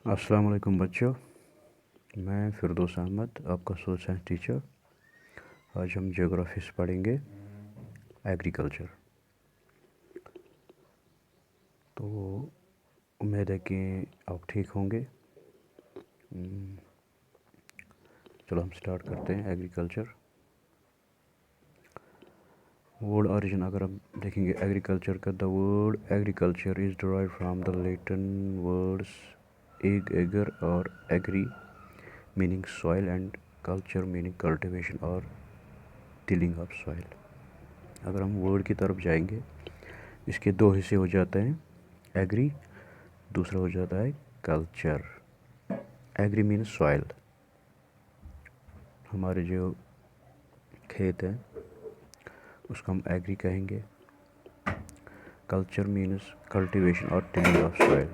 अस्सलाम वालेकुम बच्चों, मैं फिरदौस अहमद, आपका सोशल साइंस टीचर। आज हम ज्योग्राफी से पढ़ेंगे एग्रीकल्चर। तो उम्मीद है कि आप ठीक होंगे। चलो हम स्टार्ट करते हैं। एग्रीकल्चर वर्ड ओरिजिन अगर हम देखेंगे एग्रीकल्चर का, the word agriculture is derived from the Latin words ager और agri meaning soil and culture meaning cultivation और टिलिंग ऑफ सॉइल। अगर हम वर्ड की तरफ जाएंगे, इसके दो हिस्से हो जाते हैं, एग्री, दूसरा हो जाता है कल्चर। एग्री मीन्स सॉइल, हमारे जो खेत हैं उसको हम एग्री कहेंगे। कल्चर मीन्स कल्टीवेशन और टिलिंग ऑफ सॉइल,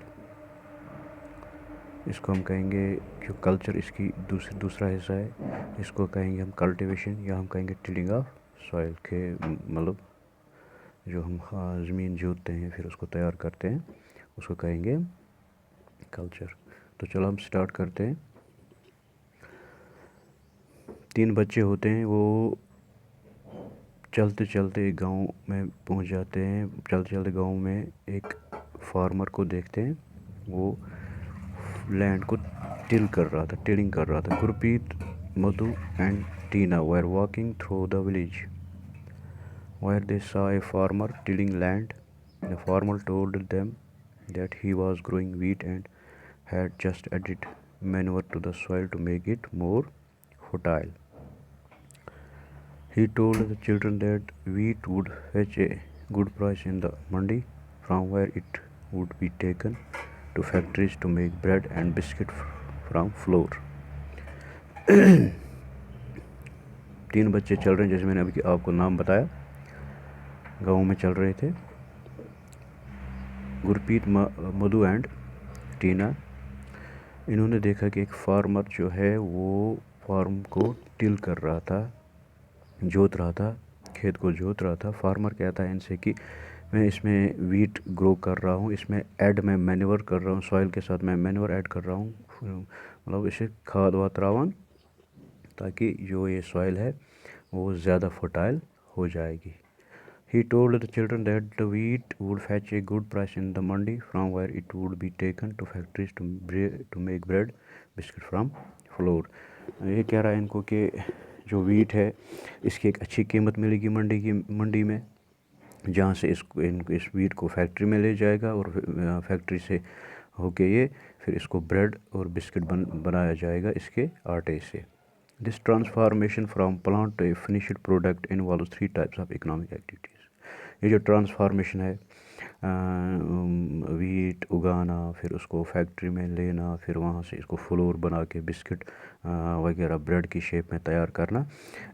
इसको हम कहेंगे। जो कल्चर इसकी दूसरा हिस्सा है, इसको कहेंगे हम कल्टीवेशन या हम कहेंगे टिलिंग ऑफ सॉइल के मतलब जो हम ज़मीन जोतते हैं फिर उसको तैयार करते हैं उसको कहेंगे कल्चर। तो चलो हम स्टार्ट करते हैं। 3 बच्चे होते हैं, वो चलते चलते एक गांव में पहुंच जाते हैं। चलते चलते गांव में एक फार्मर को देखते हैं, वो लैंड को टिलिंग कर रहा था। Gurpreet, Madhu and Tina were walking through the village where they saw a farmer tilling land. The farmer told them that he was growing wheat and had just added manure to the soil to make it more fertile. He told the children that wheat would fetch a good price in the mandi, from where it would be taken to factories to make bread and biscuit from flour. 3 बच्चे चल रहे हैं, जैसे मैंने अभी आपको नाम बताया, गाँव में चल रहे थे। गुरप्रीत, मधु एंड टीना। इन्होंने देखा कि एक फार्मर जो है वो फार्म को टिल कर रहा था, जोत रहा था, खेत को जोत रहा था। फार्मर कहता है इनसे कि मैं इसमें वीट ग्रो कर रहा हूँ, इसमें मैं मैन्योर कर रहा हूँ, सॉइल के साथ मैं मैन्योर ऐड कर रहा हूँ, मतलब इसे खाद वाद रावन, ताकि जो ये सॉइल है वो ज़्यादा फर्टाइल हो जाएगी। He told the children that the wheat would fetch a good price in the mandi, from where it would be taken to factories to make bread, biscuit from flour. ये कह रहा है इनको कि जो वीट है इसकी एक अच्छी कीमत मिलेगी मंडी में, जहाँ से इस वीट को फैक्ट्री में ले जाएगा और फैक्ट्री से होके ये फिर इसको ब्रेड और बिस्किट बनाया जाएगा इसके आटे से। This transformation from plant to a finished product involves 3 types of economic activities. ये जो ट्रांसफॉर्मेशन है, वीट उगाना, फिर उसको फैक्ट्री में लेना, फिर वहाँ से इसको फ्लोर बना के बिस्किट वगैरह ब्रेड की शेप में तैयार करना,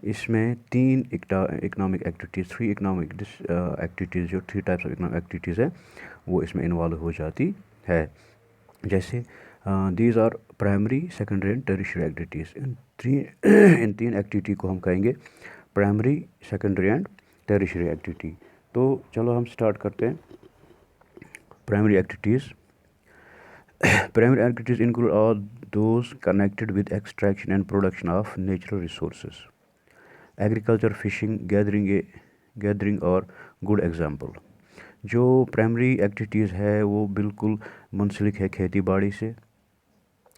इसमें 3 इकनॉमिक एक्टिविटीज़, 3 इकनॉमिक एक्टिविटीज़, जो 3 टाइप्स ऑफ इकनॉमिक एक्टिविटीज़ है वो इसमें इन्वॉल्व हो जाती है। जैसे these are primary, secondary and tertiary activities. इन 3 एक्टिविटी को हम कहेंगे primary, secondary and tertiary activity. तो चलो हम स्टार्ट करते हैं। Primary activities include all those connected with extraction and production of natural resources. Agriculture, fishing, gathering और गुड एग्जाम्पल। जो प्राइमरी एक्टिविटीज़ है वो बिल्कुल मुंसलिक है खेती बाड़ी से,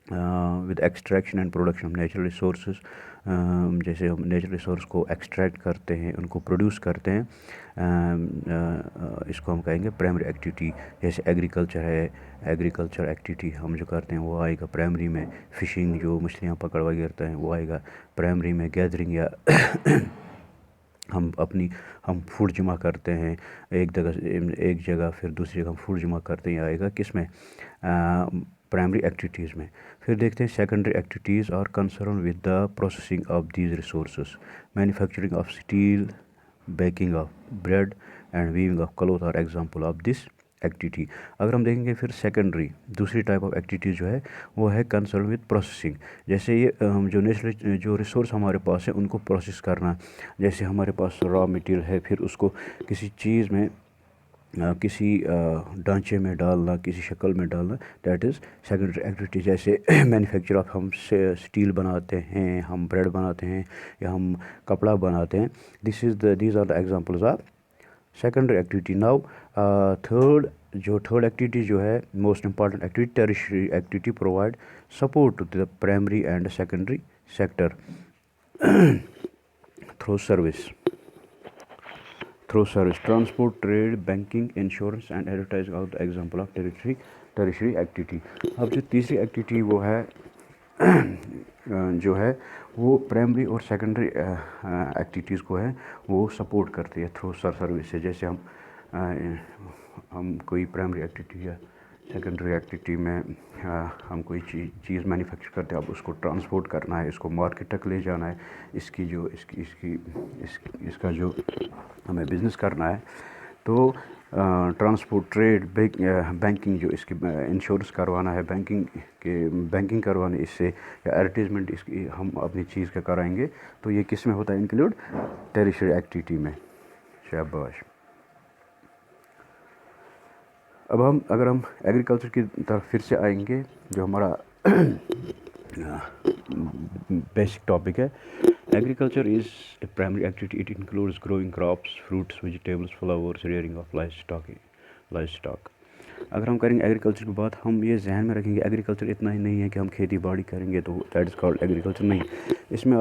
with extraction and production of natural resources. जैसे हम नेचुरल रिसोर्स को एक्सट्रैक्ट करते हैं, उनको प्रोड्यूस करते हैं, इसको हम कहेंगे प्राइमरी एक्टिविटी। जैसे एग्रीकल्चर है, एग्रीकल्चर एक्टिविटी हम जो करते हैं वो आएगा प्राइमरी में। फ़िशिंग, जो मछलियाँ पकड़ वगैरह हैं वो आएगा प्राइमरी में। गैदरिंग या हम फूड जमा करते हैं एक जगह फिर दूसरी जगह हम फूड जमा करते हैं, आएगा किस में, प्राइमरी एक्टिविटीज़ में। फिर देखते हैं secondary activities are concern with the processing of these resources, manufacturing of steel, baking of bread and weaving of cloth are example of this activity. अगर हम देखेंगे फिर सेकेंडरी, दूसरी टाइप ऑफ एक्टिविटीज़ जो है वो है कंसर्न विद प्रोसेसिंग। जैसे ये जो नेचुरल जो रिसोर्स हमारे पास है उनको प्रोसेस करना। जैसे हमारे पास रॉ मटेरियल है, फिर उसको किसी चीज़ में किसी ढांचे में डालना, किसी शक्ल में डालना, दैट इज़ सेकेंडरी एक्टिविटी। जैसे मैन्युफैक्चर ऑफ, हम स्टील बनाते हैं, हम ब्रेड बनाते हैं, या हम कपड़ा बनाते हैं। These are the examples of secondary activity. Now third activity जो है, most important activity, tertiary activity provide support to the primary and secondary sector through service, transport, trade, banking, insurance and advertising are the example of tertiary activity. अब जो तीसरी activity वो है जो है वो प्राइमरी और सेकेंडरी एक्टिविटीज़ को है वो सपोर्ट करती है थ्रू सर्विस से। जैसे हम कोई प्राइमरी एक्टिविटी या सेकेंडरी एक्टिविटी में हम कोई चीज़ मैन्युफैक्चर करते हैं, अब उसको ट्रांसपोर्ट करना है, इसको मार्केट तक ले जाना है, इसका जो हमें बिज़नेस करना है, तो ट्रांसपोर्ट, ट्रेड, बैंकिंग, जो इसकी इंश्योरेंस करवाना है, बैंकिंग करवाने इससे, या एडवर्टीज़मेंट इसकी हम अपनी चीज़ का कराएंगे, तो ये किस में होता है इंक्लूड? टेरिशरी एक्टिविटी में। शाबाश। अब अगर हम एग्रीकल्चर की तरफ फिर से आएंगे, जो हमारा बेसिक टॉपिक है। Agriculture is a primary activity, it includes growing crops, fruits, vegetables, flowers, rearing of live stock. अगर हम करेंगे एग्रीकल्चर की बात, हम ये जहन में रखेंगे एग्रीकल्चर इतना ही नहीं है कि हम खेती बाड़ी करेंगे तो दैट इज़ कॉल्ड एग्रीकल्चर। नहीं, इसमें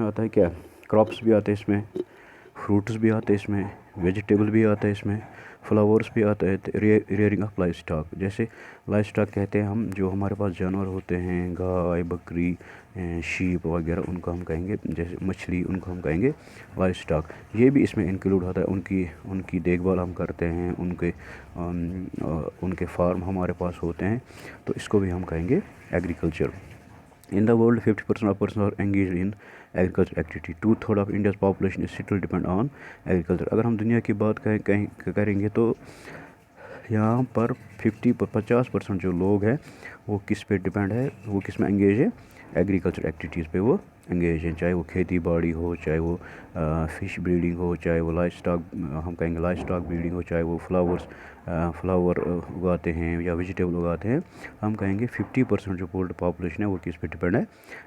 आता है क्या? क्रॉप्स भी आते हैं इसमें, फ्रूट्स भी आते हैं इसमें, वेजिटेबल भी आता है इसमें, फ्लावर्स भी आता है, रियरिंग ऑफ लाइव स्टॉक। जैसे लाइव स्टॉक कहते हैं हम, जो हमारे पास जानवर होते हैं, गाय, बकरी, शीप वगैरह, उनको हम कहेंगे, जैसे मछली, उनको हम कहेंगे लाइव स्टॉक। ये भी इसमें इंक्लूड होता है। उनकी देखभाल हम करते हैं, उनके फार्म हमारे पास होते हैं, तो इसको भी हम कहेंगे agriculture. In the world, 50% of persons are engaged in agriculture activity. 2/3 of India's population is still depend on agriculture. अगर हम दुनिया की बात करेंगे तो यहाँ पर 50% जो लोग हैं वो किस पे डिपेंड है, वो किस में एंगेज है? एग्रीकल्चर एक्टिविटीज़ पे वो एंगेज हैं। चाहे वो खेती बाड़ी हो, चाहे वो फ़िश ब्रीडिंग हो, चाहे वो लाइव स्टॉक, हम कहेंगे लाइव स्टॉक ब्रीडिंग हो, चाहे वो फ्लावर उगाते हैं या वेजिटेबल उगाते हैं, हम कहेंगे 50% जो वर्ल्ड पॉपुलेशन है वो किस पे डिपेंड है?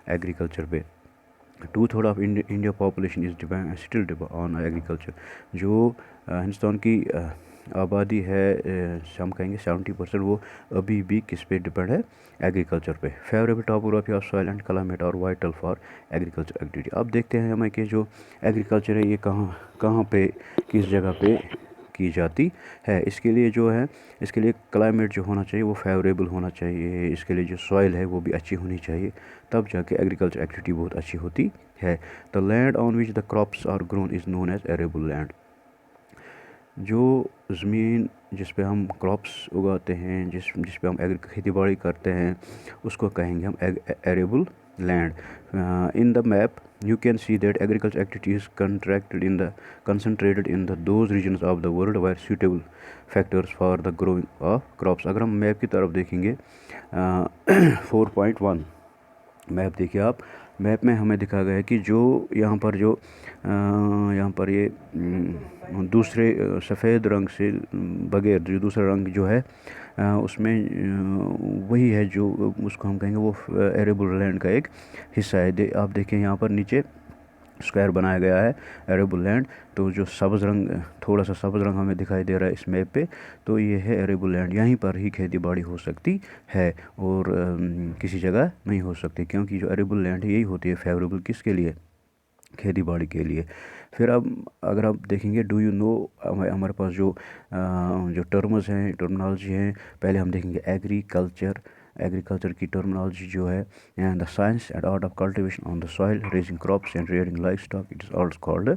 एग्रीकल्चर पे। 2/3 of India population is still depend on agriculture. जो हिंदुस्तान की आबादी है, हम कहेंगे 70%, वो अभी भी किस पे डिपेंड है? एग्रीकल्चर पे। Favourable topography of soil and climate और वाइटल फॉर एग्रीकल्चर एक्टिविटी। अब देखते हैं हमें कि जो एग्रीकल्चर है ये कहाँ पे, किस जगह पे की जाती है। इसके लिए क्लाइमेट जो होना चाहिए वो फेवरेबल होना चाहिए। इसके लिए जो सॉइल है वो भी अच्छी होनी चाहिए, तब जाके एग्रीकल्चर एक्टिविटी बहुत अच्छी होती है। The land on which the crops are grown is known as arable land. जो ज़मीन जिस पे हम क्रॉप्स उगाते हैं, जिस पे हम खेती बाड़ी करते हैं, उसको कहेंगे हम arable land. In the map you can see that agriculture activity is concentrated in those regions of the world where suitable factors for the growing of crops. अगर हम मैप की तरफ देखेंगे 4.1 मैप देखिए आप, मैप में हमें दिखा गया है कि जो यहाँ पर ये दूसरे सफ़ेद रंग से बगैर जो दूसरा रंग जो है उसमें वही है जो उसको हम कहेंगे वो एरेबल लैंड का एक हिस्सा है। आप देखें यहाँ पर नीचे स्क्वायर बनाया गया है एरेबल लैंड, तो जो थोड़ा सा सब्ज़ रंग हमें दिखाई दे रहा है इस मैप पे, तो ये है एरेबल लैंड। यहीं पर ही खेती बाड़ी हो सकती है और किसी जगह नहीं हो सकती, क्योंकि जो एरेबल लैंड है यही होती है फेवरेबल किसके लिए? खेती बाड़ी के लिए। फिर अब अगर आप देखेंगे, डू यू नो, हमारे पास जो टर्म्स हैं, टर्मिनोलॉजी हैं, पहले हम देखेंगे एग्रीकल्चर की टर्मिनोलॉजी जो है, the science and art of cultivation on the soil, raising crops and rearing live stock, it is also called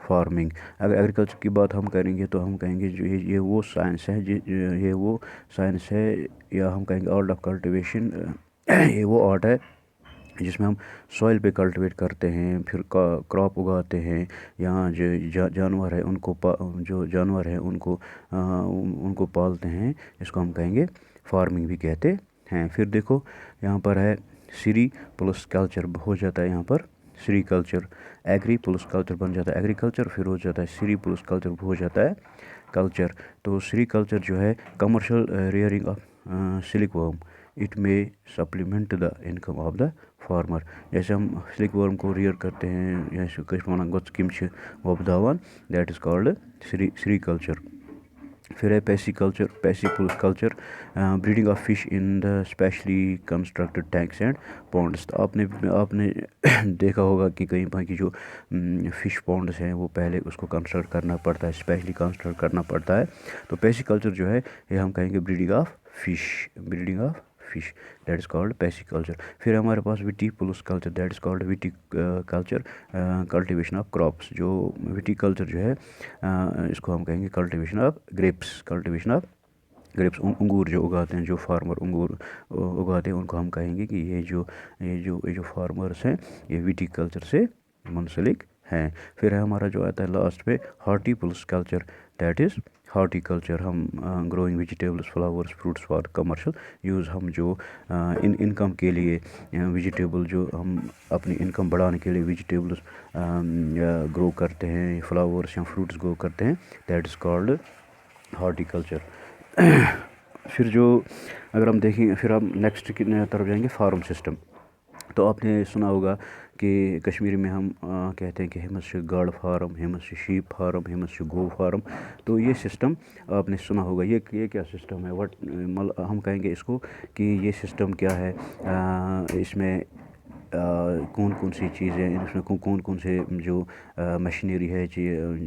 farming. अगर एग्रीकल्चर की बात हम करेंगे तो हम कहेंगे जो ये वो साइंस है, या हम कहेंगे आर्ट ऑफ कल्टीवेशन, ये वो आर्ट है जिसमें हम सॉइल पे कल्टीवेट करते हैं, फिर क्रॉप उगाते हैं। यहाँ जो जानवर है उनको पालते हैं, इसको हम कहेंगे फार्मिंग भी कहते हैं। फिर देखो यहाँ पर है सीरी प्लस कल्चर हो जाता है यहाँ पर سری کلچر. ایگری پلس کلچر بن جاتا ہے ایگریکلچر, پھر ہو جاتا ہے سری پلس کلچر ہو جاتا ہے کلچر. تو سری کلچر جو ہے commercial rearing of silkworm, it میں supplement the income of the farmer. جیسے ہم سلک ورم کو ریئر کرتے ہیں, جیسے کچھ ونان گوٚژھ کِم چھِ وۄپداوان, that is called sericulture. پھر ہے pisciculture, pisci plus culture, breeding of fish in the specially constructed tanks and ponds. تو آپ نے دیکھا ہوگا کہ کہیں پہ کی جو فش پونڈس ہیں وہ پہلے اس کو کنسٹرکٹ کرنا پڑتا ہے, اسپیشلی کنسٹرکٹ کرنا پڑتا ہے. تو پیسی کلچر جو ہے یہ ہم کہیں گے breeding of fish, that is called pisciculture. پھر ہمارے پاس viti plus culture, that is called viticulture, cultivation of crops. جو وٹی کلچر جو ہے اس کو ہم کہیں گے کلٹیویشن آف گریپس, انگور جو اگاتے ہیں, جو فارمر انگور اگاتے ہیں ان کو ہم کہیں گے کہ یہ جو فارمرس ہیں یہ وٹی کلچر سے منسلک ہیں. پھر ہے ہمارا جو آتا ہے لاسٹ پہ horti plus culture, that is horticulture. ہم growing vegetables, flowers, fruits for commercial use, ہم جو انکم کے لیے ویجیٹیبل, جو ہم اپنی انکم بڑھانے کے لیے ویجیٹیبلس گرو کرتے ہیں, فلاورس یا فروٹس گرو کرتے ہیں, that is called horti culture. پھر جو اگر ہم دیکھیں, پھر ہم نیکسٹ کی طرف جائیں گے فارم سسٹم. تو آپ نے سنا ہوگا کہ کشمیری میں ہم کہتے ہیں کہ ہمس چھِ گاڈ فارم, ہمس چھِ شیپ فارم, ہمس چھِ گو فارم. تو یہ سسٹم آپ نے سنا ہوگا. یہ کیا سسٹم ہے, ہم کہیں گے اس کو کہ یہ سسٹم کیا ہے, اس میں کون کون سی چیزیں, اس میں کون سے جو مشینری ہے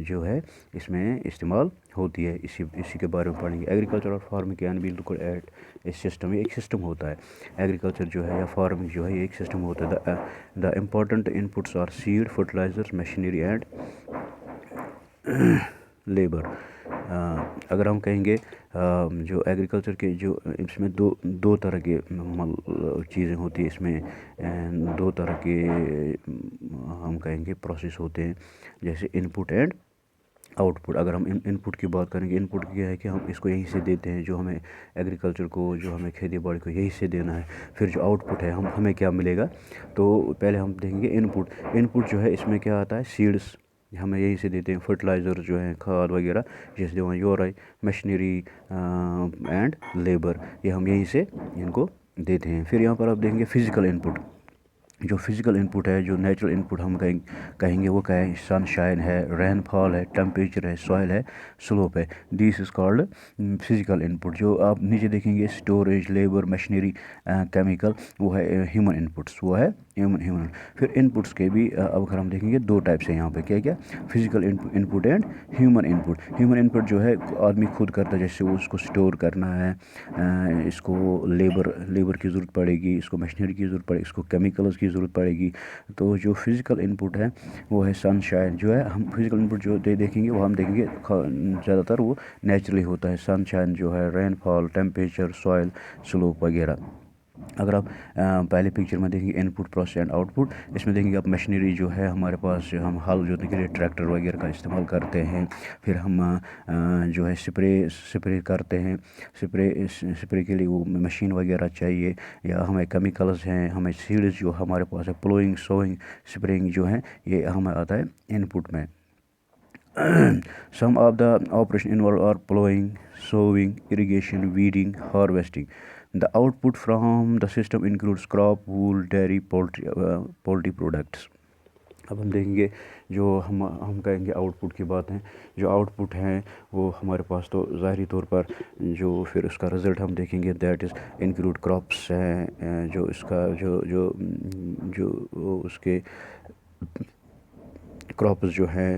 جو ہے اس میں استعمال ہوتی ہے, اسی کے بارے میں پڑھیں گے. ایگریکلچر اور farming can be looked at a system. یہ ایک سسٹم ہوتا ہے. ایگریکلچر جو ہے یا فارمنگ جو ہے یہ ایک سسٹم ہوتا ہے. The important inputs are seed, fertiliser, machinery and labour. اگر ہم کہیں گے جو ایگریکلچر کے جو اس میں دو طرح کے چیزیں ہوتی ہیں, اس میں دو طرح کے ہم کہیں گے پروسیس ہوتے ہیں, جیسے ان پٹ اینڈ آؤٹ پٹ. اگر ہم ان پٹ کی بات کریں گے, ان پٹ کیا ہے کہ ہم اس کو یہیں سے دیتے ہیں, جو ہمیں ایگریکلچر کو, جو ہمیں کھیتی باڑی کو یہیں سے دینا ہے. پھر جو آؤٹ پٹ ہے ہمیں کیا ملے گا, تو پہلے ہم دیکھیں گے ان پٹ. ان پٹ جو ہے اس میں کیا آتا ہے, سیڈس ہمیں یہیں سے دیتے ہیں, فرٹیلائزر جو ہیں, کھاد وغیرہ جیسے دیوان یورے, مشینری اینڈ لیبر, یہ ہم یہیں سے ان کو دیتے ہیں. پھر یہاں پر آپ دیکھیں گے فزیکل ان پٹ. جو فزیکل ان پٹ ہے, جو نیچرل ان پٹ ہم کہیں گے وہ کیا ہے, سن شائن ہے, رین فال ہے, ٹیمپریچر ہے, سوائل ہے, سلوپ ہے. دیس is called physical input. جو آپ نیچے دیکھیں گے اسٹوریج, لیبر, مشینری, کیمیکل, وہ ہے ہیومن ان پٹس, وہ ہے ہیومن. پھر ان پٹس کے بھی اب اگر ہم دیکھیں گے دو ٹائپس ہیں یہاں پہ, کیا physical input and human input. Human input جو ہے آدمی خود کرتا ہے, جیسے وہ اس کو اسٹور کرنا ہے, اس کو لیبر کی ضرورت پڑے گی, اس کو مشینری کی ضرورت پڑے گی, اس کو کیمیکلز کی ضرورت پڑے گی. تو جو فزیکل ان پٹ ہے وہ ہے سن شائن. جو ہے ہم فزیکل ان پٹ جو دیکھیں گے وہ ہم دیکھیں گے زیادہ تر وہ نیچرلی ہوتا ہے. سن شائن جو ہے, رین فال, ٹیمپریچر, سوائل, سلوپ وغیرہ. اگر آپ پہلے پکچر میں دیکھیں گے ان پٹ, پروسیس اینڈ آؤٹ پٹ, اس میں دیکھیں گے آپ مشینری جو ہے ہمارے پاس, ہم ہل جوتنے کے لیے ٹریکٹر وغیرہ کا استعمال کرتے ہیں. پھر ہم جو ہے اسپرے کرتے ہیں, اسپرے کے لیے وہ مشین وغیرہ چاہیے, یا ہمیں کیمیکلز ہیں, ہمیں سیڈز جو ہمارے پاس ہے, پلوئنگ, سوئنگ, اسپریئنگ جو ہیں, یہ ہمیں آتا ہے ان پٹ میں. Some of the operation involved are plowing, sowing, irrigation, weeding, harvesting. The output from the system includes crop, wool, dairy, poultry products. اب ہم دیکھیں گے جو ہم کہیں گے آؤٹ پٹ کی بات ہیں. جو آؤٹ پٹ ہیں وہ ہمارے پاس تو ظاہری طور پر جو پھر اس کا رزلٹ ہم دیکھیں گے, دیٹ از انکلوڈ کراپس ہیں, جو اس کا جو اس کے کراپس جو ہیں,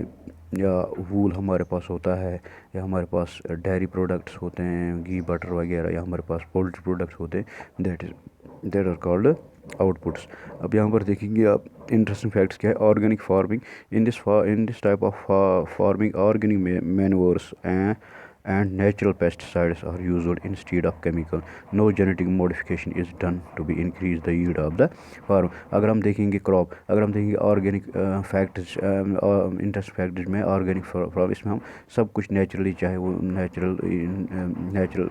یا وول ہمارے پاس ہوتا ہے, یا ہمارے پاس ڈیری پروڈکٹس ہوتے ہیں, گھی بٹر وغیرہ, یا ہمارے پاس پولٹری پروڈکٹس ہوتے ہیں, دیٹ آر کالڈ آؤٹ پٹس. اب یہاں پر دیکھیں گے آپ انٹرسٹنگ فیکٹس کیا ہے. Organic farming, in this type of farming organic manures and natural pesticides are used instead of chemical. No genetic modification is done to be increase the yield of the farm. अगर हम देखेंगे crop, अगर हम देखेंगे organic facts, interest facts में organic farm, इसमें हम सब कुछ नेचुरली, चाहे वो नेचुरल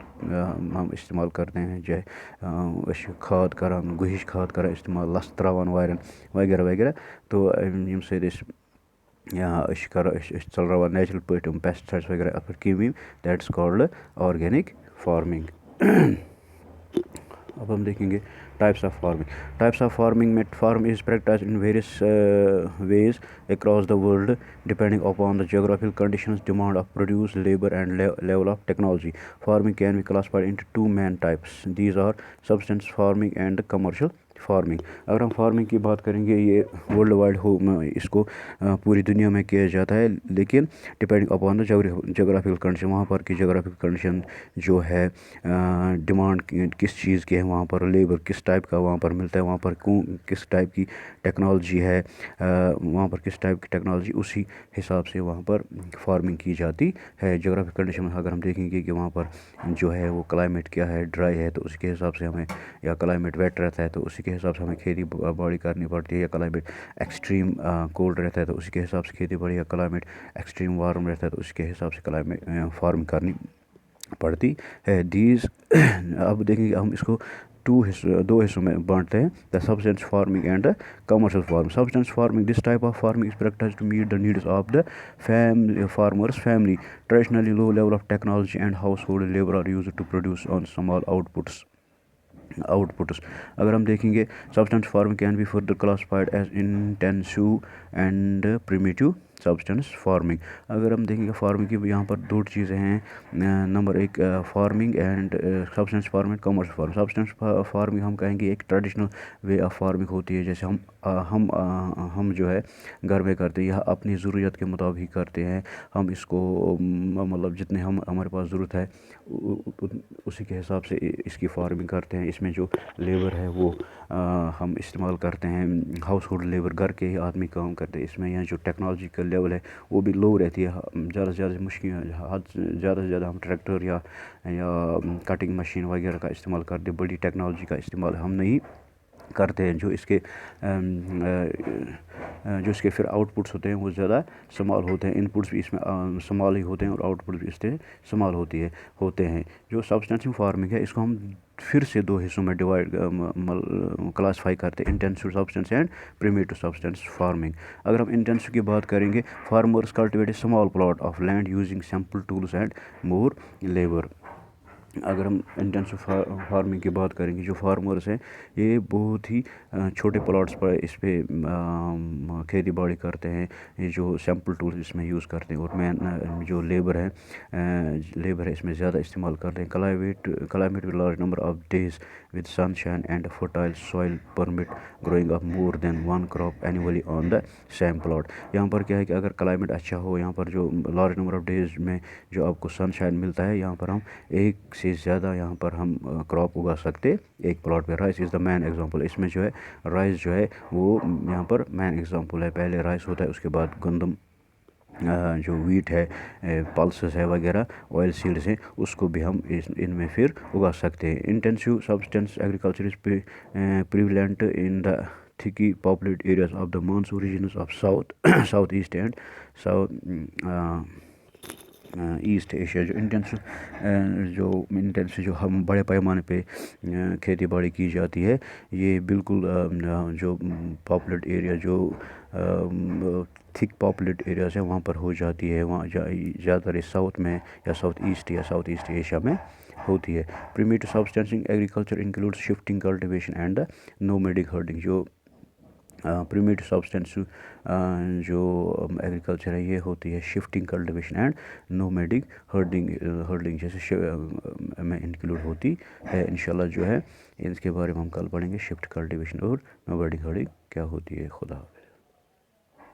हम इस्तेमाल करते हैं, चाहे खाद करान, गुहिश खाद करा इस्तेमाल, लस त्रावान वायरन वगैरह वगैरह. तो यम से या चल रहा नेचुरल पे पेस्टिसाइड्स वगैरह फिर कीम, दैट्स कॉल्ड ऑर्गेनिक फार्मिंग. अब हम देखेंगे types of farming. Types of farming में farm is practice in various ways across the world depending upon the geographical conditions, demand of produce, labor and level of technology. Farming can be classified into two main types. These are subsistence farming and commercial farming. अगर हम farming की बात करेंगे, ये world wide हो, इसको पूरी दुनिया में किया जाता है, लेकिन depending upon the geographical condition, वहाँ पर की जोग्राफिकल कंडीशन जो है, डिमांड किस चीज़ की है वहाँ पर, लेबर किस टाइप का वहाँ पर मिलता है, वहाँ पर किस टाइप की टेक्नोलॉजी है, वहाँ पर किस टाइप की टेक्नोलॉजी, उसी हिसाब से वहाँ पर फार्मिंग की जाती है. जोग्राफिकल कंडीशन में अगर हम देखेंगे कि वहाँ पर जो है वो क्लाइमेट क्या है, ड्राई है, तो उसके हिसाब से हमें, या क्लाइमेट वेट रहता है तो उसी के हिसाब से हमें खेती बाड़ी करनी पड़ती है, या क्लाइमेट एक्सट्रीम कोल्ड रहता है तो उसी के हिसाब से खेती बाड़ी, या क्लाइमेट एक्सट्रीम वार्म रहता है तो उसके हिसाब से क्लाइमेट फार्म करनी पड़ती है. अब देखेंगे हम इसको दो हिस्सों में बांटते हैं, the subsistence farming and the commercial farming. Subsistence farming, this type of farming is practised to meet the needs of the farmer's family. Traditionally low level of technology and household labour are used to produce on small outputs. अगर हम देखेंगे, subsistence farming can be further classified as intensive and primitive subsistence farming. अगर हम देखेंगे farming की, यहाँ पर दो चीज़ें हैं, नंबर एक farming and substance farming, commercial farming. Substance farming हम कहेंगे एक ट्रेडिशनल वे ऑफ फार्मिंग होती है, जैसे हम जो है घर में करते हैं, यह अपनी ज़रूरत के मुताबिक करते हैं. हम इसको मतलब जितने हमारे पास ज़रूरत है उसी के हिसाब से इसकी फार्मिंग करते हैं. इसमें जो लेबर है वो हम इस्तेमाल करते हैं, हाउस होल्ड लेबर, घर के ही आदमी काम करते हैं. इसमें यहाँ जो टेक्नोलॉजी का लेवल है वो भी लो रहती है. ज़्यादा से ज़्यादा मुश्किल, ज़्यादा से ज़्यादा हम ट्रैक्टर या कटिंग मशीन वगैरह का इस्तेमाल करते हैं. बड़ी टेक्नोलॉजी का इस्तेमाल हम नहीं करते हैं. जो इसके फिर आउटपुट्स होते हैं वो ज़्यादा स्मॉल होते हैं. इनपुट्स भी इसमें स्मॉल ही होते हैं और आउटपुट भी इससे स्मॉल होते हैं. जो सब्सटेंसिव फार्मिंग है, इसको हम फिर से दो हिस्सों में डिवाइड क्लासीफाई करते हैं, intensive substance and primitive subsistence farming. अगर हम इंटेंसिव की बात करेंगे, farmers cultivate A small plot of land using simple tools and more labour. अगर हम इंटेंसिव फार्मिंग की बात करेंगे, जो फार्मर्स हैं ये बहुत ही छोटे प्लॉट्स पर इस पर खेती बाड़ी करते हैं. ये जो सैम्पल टूल्स इसमें यूज़ करते हैं, और मैन जो लेबर है इसमें ज़्यादा इस्तेमाल करते हैं. Climate with large number of days with sunshine and fertile soil permit growing of more than one crop annually on the same plot. यहाँ पर क्या है कि अगर क्लाइमेट अच्छा हो, यहाँ पर जो लार्ज नंबर ऑफ डेज में जो आपको सनशाइन मिलता है, यहाँ पर हम एक से ज़्यादा यहाँ पर हम क्रॉप उगा सकते एक प्लॉट पे. Rice is the man example. इसमें जो है राइस जो है वो यहाँ पर मैन एग्जांपल है. पहले राइस होता है, उसके बाद गंदम, जो वीट है, पल्सेस है वगैरह, ऑयल सीड्स हैं, उसको भी हम इनमें फिर उगा सकते हैं. Intensive substance agriculture is prevalent in the thickly populated areas of the monsoon regions of southeast and east Asia. जो इंटेंसिव जो हम बड़े पैमाने पे खेती बाड़ी की जाती है, ये बिल्कुल जो पॉपुलेट एरिया, जो थिक पॉपुलेट एरियाज हैं वहाँ पर हो जाती है. वहाँ ज़्यादातर साउथ में या साउथ ईस्ट एशिया में होती है. Primitive subsistence agriculture includes shifting cultivation and the nomadic herding. जो प्रिमिटिव सब्सटेंस जो एग्रीकल्चर है ये होती है shifting cultivation and nomadic herding जैसे में इंक्लूड होती है. इंशाल्लाह जो है इसके बारे में हम कल पढ़ेंगे, शिफ्ट कल्टिवेशन और नोमैडिक हर्डिंग क्या होती है. खुदा हाफ़िज़.